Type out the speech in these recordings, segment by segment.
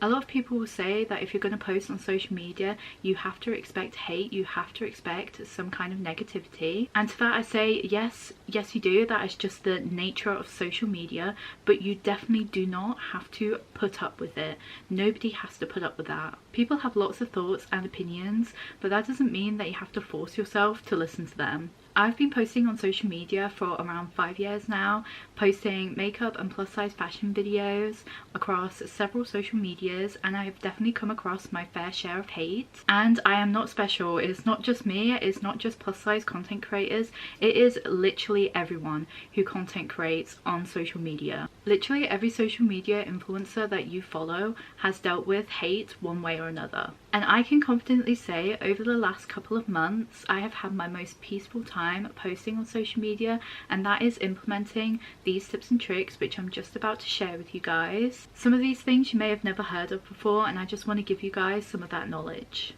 A lot of people will say that if you're going to post on social media, you have to expect hate, you have to expect some kind of negativity. And to that I say, yes, you do. That is just the nature of social media, but you definitely do not have to put up with it. Nobody has to put up with that. People have lots of thoughts and opinions, but that doesn't mean that you have to force yourself to listen to them. I've been posting on social media for around 5 years now, posting makeup and plus size fashion videos across several social medias, and I have definitely come across my fair share of hate. And I am not special. It's not just me, it's not just plus size content creators, it is literally everyone who content creates on social media. Literally every social media influencer that you follow has dealt with hate one way or another. And I can confidently say over the last couple of months I have had my most peaceful time posting on social media, and that is implementing these tips and tricks which I'm just about to share with you guys. Some of these things you may have never heard of before, and I just want to give you guys some of that knowledge.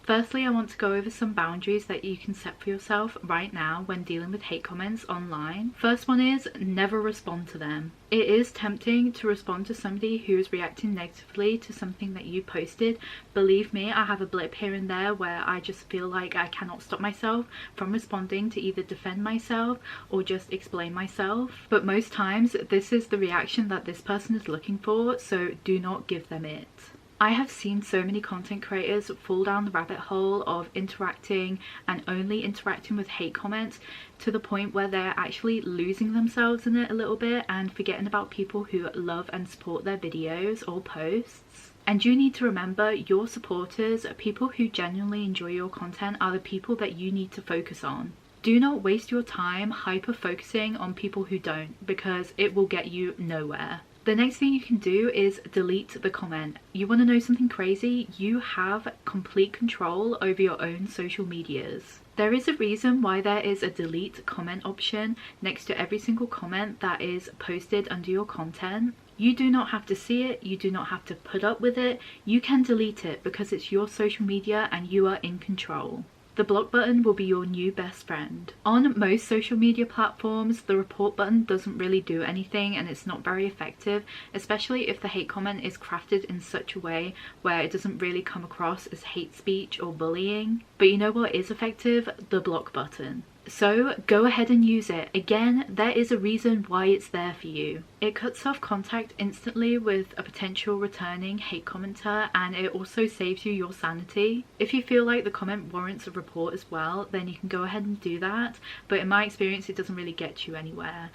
Firstly, I want to go over some boundaries that you can set for yourself right now when dealing with hate comments online. First one is never respond to them. It is tempting to respond to somebody who is reacting negatively to something that you posted. Believe me, I have a blip here and there where I just feel like I cannot stop myself from responding to either defend myself or just explain myself. But most times this is the reaction that this person is looking for, so do not give them it. I have seen so many content creators fall down the rabbit hole of interacting and only interacting with hate comments to the point where they're actually losing themselves in it a little bit and forgetting about people who love and support their videos or posts. And you need to remember, your supporters, people who genuinely enjoy your content, are the people that you need to focus on. Do not waste your time hyper focusing on people who don't, because it will get you nowhere. The next thing you can do is delete the comment. You want to know something crazy? You have complete control over your own social medias. There is a reason why there is a delete comment option next to every single comment that is posted under your content. You do not have to see it, you do not have to put up with it, you can delete it because it's your social media and you are in control. The block button will be your new best friend. On most social media platforms, the report button doesn't really do anything and it's not very effective, especially if the hate comment is crafted in such a way where it doesn't really come across as hate speech or bullying. But you know what is effective? The block button. So go ahead and use it. Again, there is a reason why it's there for you. It cuts off contact instantly with a potential returning hate commenter, and it also saves you your sanity. If you feel like the comment warrants a report as well, then you can go ahead and do that, but in my experience it doesn't really get you anywhere.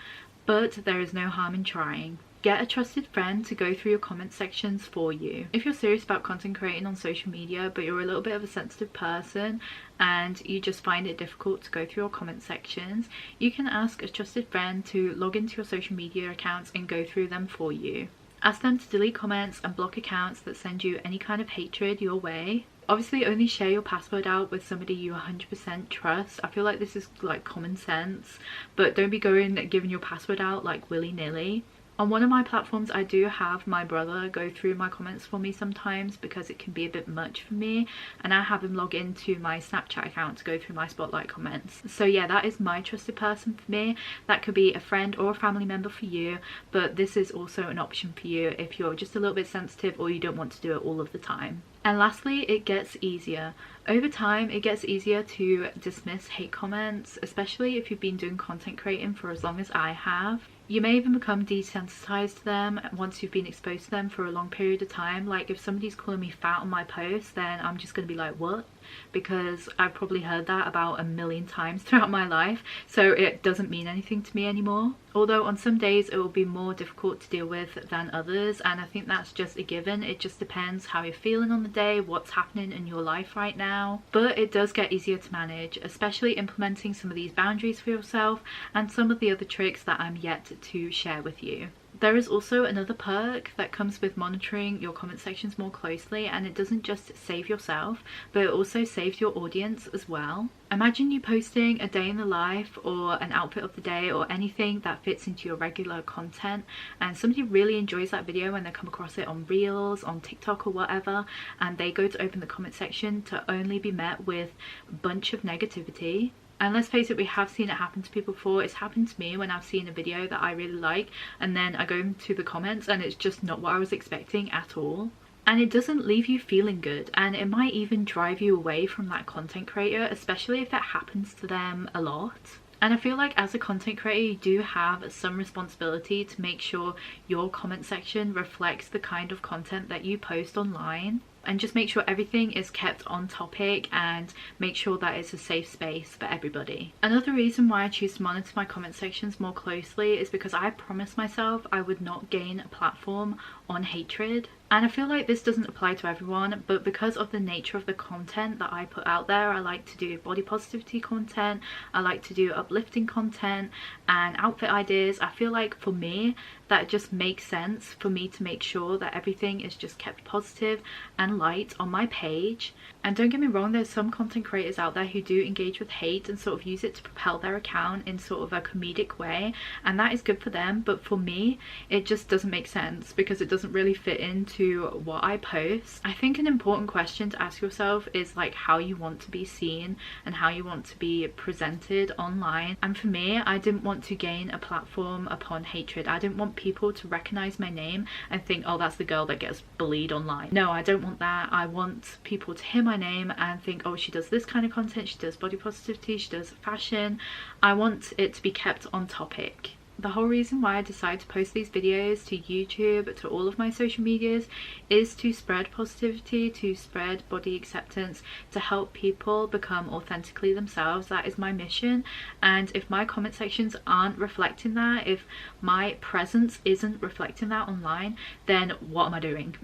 But there is no harm in trying. Get a trusted friend to go through your comment sections for you. If you're serious about content creating on social media but you're a little bit of a sensitive person and you just find it difficult to go through your comment sections, you can ask a trusted friend to log into your social media accounts and go through them for you. Ask them to delete comments and block accounts that send you any kind of hatred your way. Obviously only share your password out with somebody you 100% trust. I feel like this is like common sense, but don't be giving your password out like willy-nilly. On one of my platforms I do have my brother go through my comments for me sometimes because it can be a bit much for me, and I have him log into my Snapchat account to go through my spotlight comments. So yeah, that is my trusted person for me. That could be a friend or a family member for you, but this is also an option for you if you're just a little bit sensitive or you don't want to do it all of the time. And lastly, it gets easier. Over time, it gets easier to dismiss hate comments, especially if you've been doing content creating for as long as I have. You may even become desensitized to them once you've been exposed to them for a long period of time. Like if somebody's calling me fat on my post, then I'm just going to be like, what? Because I've probably heard that about a million times throughout my life, so it doesn't mean anything to me anymore. Although on some days it will be more difficult to deal with than others, and I think that's just a given. It just depends how you're feeling on the day, what's happening in your life right now. But it does get easier to manage, especially implementing some of these boundaries for yourself and some of the other tricks that I'm yet to share with you. There is also another perk that comes with monitoring your comment sections more closely, and it doesn't just save yourself, but it also saves your audience as well. Imagine you posting a day in the life or an outfit of the day or anything that fits into your regular content, and somebody really enjoys that video when they come across it on Reels, on TikTok or whatever, and they go to open the comment section to only be met with a bunch of negativity. And let's face it, we have seen it happen to people before. It's happened to me when I've seen a video that I really like and then I go into the comments and it's just not what I was expecting at all. And it doesn't leave you feeling good, and it might even drive you away from that content creator, especially if it happens to them a lot. And I feel like as a content creator, you do have some responsibility to make sure your comment section reflects the kind of content that you post online. And just make sure everything is kept on topic and make sure that it's a safe space for everybody. Another reason why I choose to monitor my comment sections more closely is because I promised myself I would not gain a platform on hatred. And I feel like this doesn't apply to everyone, but because of the nature of the content that I put out there, I like to do body positivity content, I like to do uplifting content and outfit ideas. I feel like for me, that just makes sense for me to make sure that everything is just kept positive and light on my page. And don't get me wrong, there's some content creators out there who do engage with hate and sort of use it to propel their account in sort of a comedic way, and that is good for them, but for me it just doesn't make sense because it doesn't really fit into what I post. I think an important question to ask yourself is like how you want to be seen and how you want to be presented online. And for me, I didn't want to gain a platform upon hatred. I didn't want people to recognize my name and think, oh, that's the girl that gets bullied online. No, I don't want that. I want people to hear my name and think, oh, she does this kind of content, she does body positivity, she does fashion. I want it to be kept on topic. The whole reason why I decided to post these videos to YouTube, to all of my social medias, is to spread positivity, to spread body acceptance, to help people become authentically themselves. That is my mission. And if my comment sections aren't reflecting that, if my presence isn't reflecting that online, then what am I doing?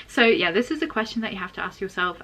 So yeah, this is a question that you have to ask yourself,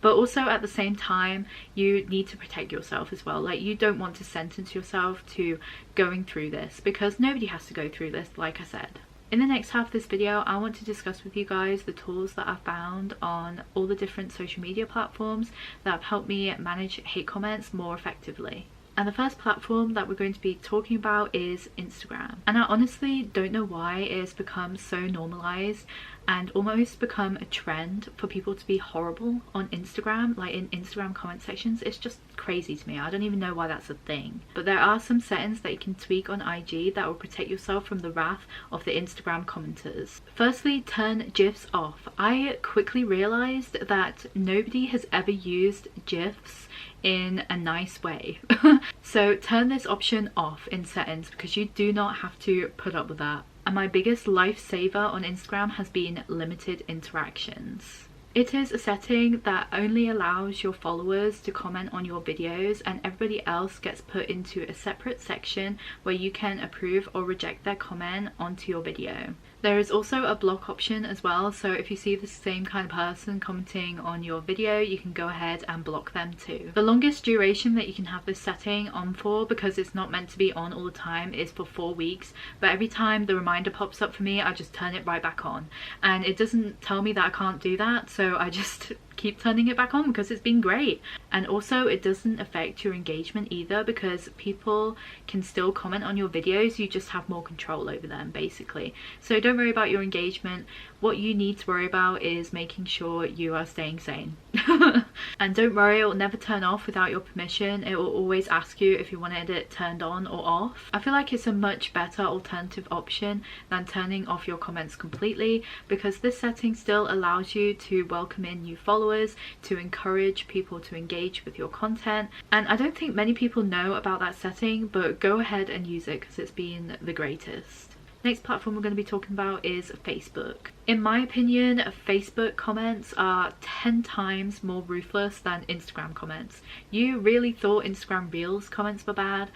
but also at the same time, you need to protect yourself as well. Like, you don't want to sentence yourself to going through this, because nobody has to go through this, like I said. In the next half of this video, I want to discuss with you guys the tools that I've found on all the different social media platforms that have helped me manage hate comments more effectively. And the first platform that we're going to be talking about is Instagram. And I honestly don't know why it has become so normalized and almost become a trend for people to be horrible on Instagram, like in Instagram comment sections. It's just crazy to me. I don't even know why that's a thing. But there are some settings that you can tweak on IG that will protect yourself from the wrath of the Instagram commenters. Firstly, turn GIFs off. I quickly realized that nobody has ever used GIFs in a nice way. So turn this option off in settings because you do not have to put up with that. And my biggest lifesaver on Instagram has been limited interactions. It is a setting that only allows your followers to comment on your videos, and everybody else gets put into a separate section where you can approve or reject their comment onto your video. There is also a block option as well, so if you see the same kind of person commenting on your video, you can go ahead and block them too. The longest duration that you can have this setting on for, because it's not meant to be on all the time, is for 4 weeks, but every time the reminder pops up for me, I just turn it right back on, and it doesn't tell me that I can't do that, so I just keep turning it back on because it's been great. And also, it doesn't affect your engagement either, because people can still comment on your videos, you just have more control over them basically. So don't worry about your engagement. What you need to worry about is making sure you are staying sane. And don't worry, it will never turn off without your permission. It will always ask you if you wanted it turned on or off. I feel like it's a much better alternative option than turning off your comments completely, because this setting still allows you to welcome in new followers, to encourage people to engage with your content. And I don't think many people know about that setting, but go ahead and use it because it's been the greatest. Next platform we're going to be talking about is Facebook. In my opinion, Facebook comments are 10 times more ruthless than Instagram comments. You really thought Instagram Reels comments were bad?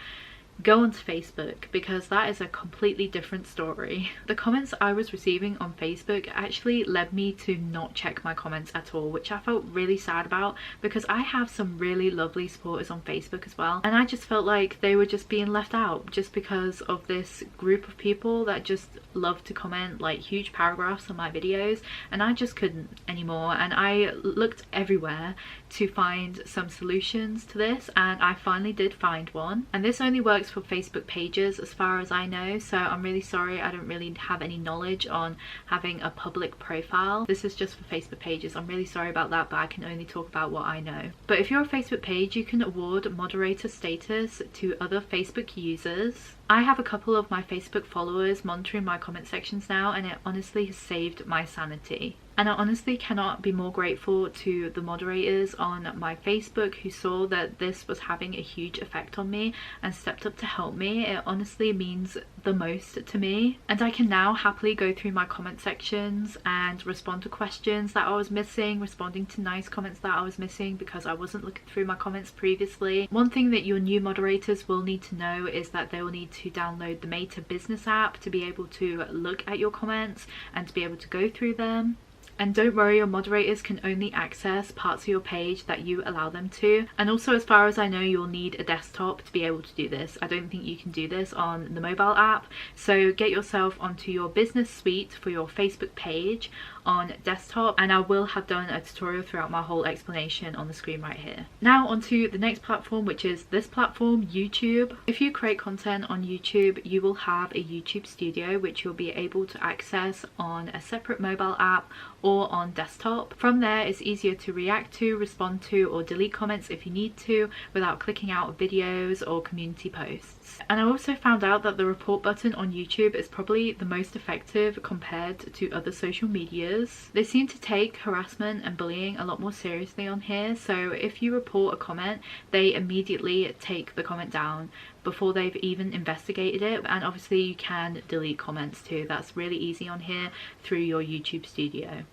go onto Facebook, because that is a completely different story. The comments I was receiving on Facebook actually led me to not check my comments at all, which I felt really sad about, because I have some really lovely supporters on Facebook as well, and I just felt like they were just being left out just because of this group of people that just love to comment like huge paragraphs on my videos, and I just couldn't anymore. And I looked everywhere to find some solutions to this, and I finally did find one, and this only works for Facebook pages as far as I know, so I'm really sorry, I don't really have any knowledge on having a public profile. This is just for Facebook pages. I'm really sorry about that, but I can only talk about what I know. But if you're a Facebook page, you can award moderator status to other Facebook users. I have a couple of my Facebook followers monitoring my comment sections now, and it honestly has saved my sanity. And I honestly cannot be more grateful to the moderators on my Facebook who saw that this was having a huge effect on me and stepped up to help me. It honestly means the most to me, and I can now happily go through my comment sections and respond to questions that I was missing, responding to nice comments that I was missing because I wasn't looking through my comments previously. One thing that your new moderators will need to know is that they will need to download the Meta Business app to be able to look at your comments and to be able to go through them. And don't worry, your moderators can only access parts of your page that you allow them to. And also, as far as I know, you'll need a desktop to be able to do this. I don't think you can do this on the mobile app. So get yourself onto your business suite for your Facebook page on desktop, and I will have done a tutorial throughout my whole explanation on the screen right here. Now onto the next platform, which is this platform, YouTube. If you create content on YouTube, you will have a YouTube studio which you'll be able to access on a separate mobile app or on desktop. From there, it's easier to react to, respond to, or delete comments if you need to without clicking out of videos or community posts. And I also found out that the report button on YouTube is probably the most effective compared to other social medias. They seem to take harassment and bullying a lot more seriously on here, so if you report a comment, they immediately take the comment down before they've even investigated it. And obviously you can delete comments too. That's really easy on here through your YouTube studio.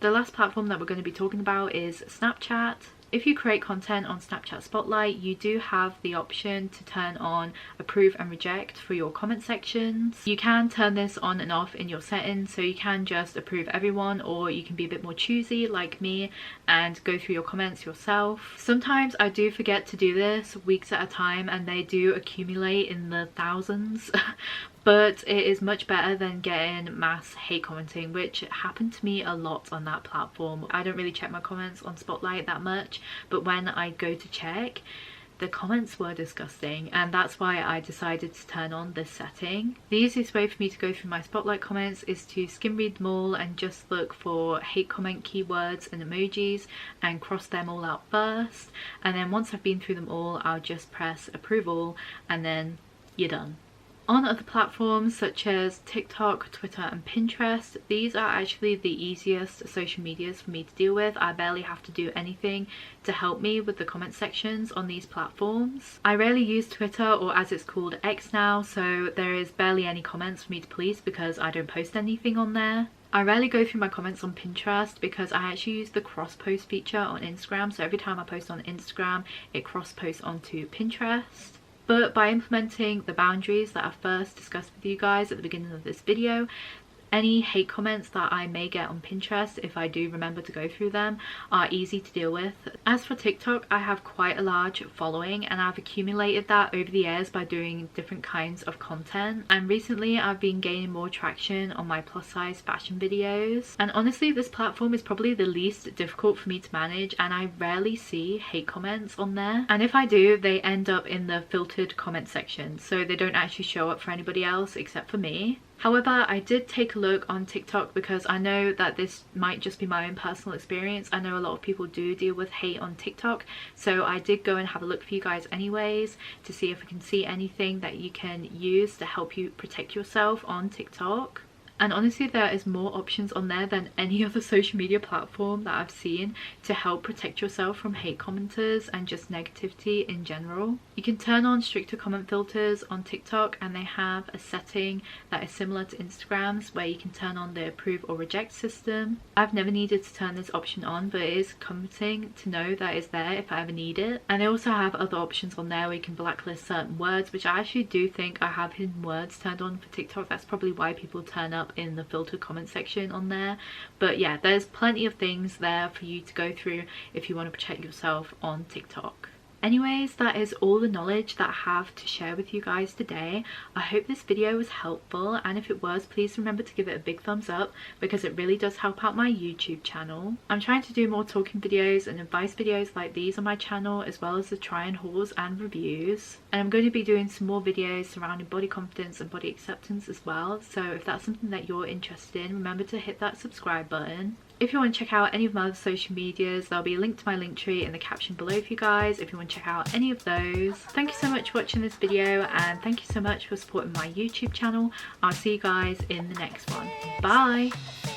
The last platform that we're going to be talking about is Snapchat. If you create content on Snapchat Spotlight, you do have the option to turn on approve and reject for your comment sections. You can turn this on and off in your settings, so you can just approve everyone, or you can be a bit more choosy like me and go through your comments yourself. Sometimes I do forget to do this weeks at a time, and they do accumulate in the thousands. But it is much better than getting mass hate commenting, which happened to me a lot on that platform. I don't really check my comments on Spotlight that much, but when I go to check, the comments were disgusting, and that's why I decided to turn on this setting. The easiest way for me to go through my Spotlight comments is to skim read them all and just look for hate comment keywords and emojis and cross them all out first, and then once I've been through them all, I'll just press approve all, and then you're done. On other platforms such as TikTok, Twitter and Pinterest, these are actually the easiest social medias for me to deal with. I barely have to do anything to help me with the comment sections on these platforms. I rarely use Twitter, or as it's called, X now, so there is barely any comments for me to police because I don't post anything on there. I rarely go through my comments on Pinterest because I actually use the cross post feature on Instagram, so every time I post on Instagram it cross posts onto Pinterest. But by implementing the boundaries that I first discussed with you guys at the beginning of this video, any hate comments that I may get on Pinterest, if I do remember to go through them, are easy to deal with. As for TikTok, I have quite a large following, and I've accumulated that over the years by doing different kinds of content. And recently I've been gaining more traction on my plus size fashion videos. And honestly, this platform is probably the least difficult for me to manage, and I rarely see hate comments on there. And if I do, they end up in the filtered comment section, so they don't actually show up for anybody else except for me. However, I did take a look on TikTok because I know that this might just be my own personal experience. I know a lot of people do deal with hate on TikTok, so I did go and have a look for you guys anyways to see if I can see anything that you can use to help you protect yourself on TikTok. And honestly, there is more options on there than any other social media platform that I've seen to help protect yourself from hate commenters and just negativity in general. You can turn on stricter comment filters on TikTok, and they have a setting that is similar to Instagram's where you can turn on the approve or reject system. I've never needed to turn this option on, but it is comforting to know that it's there if I ever need it. And they also have other options on there where you can blacklist certain words, which I actually do think I have hidden words turned on for TikTok. That's probably why people turn up in the filtered comment section on there. But yeah, there's plenty of things there for you to go through if you want to protect yourself on TikTok. Anyways, that is all the knowledge that I have to share with you guys today. I hope this video was helpful, and if it was, please remember to give it a big thumbs up because it really does help out my YouTube channel. I'm trying to do more talking videos and advice videos like these on my channel, as well as the try and hauls and reviews. And I'm going to be doing some more videos surrounding body confidence and body acceptance as well. So if that's something that you're interested in, remember to hit that subscribe button. If you want to check out any of my other social medias, there'll be a link to my link tree in the caption below for you guys if you want to check out any of those. Thank you so much for watching this video, and thank you so much for supporting my YouTube channel. I'll see you guys in the next one. Bye!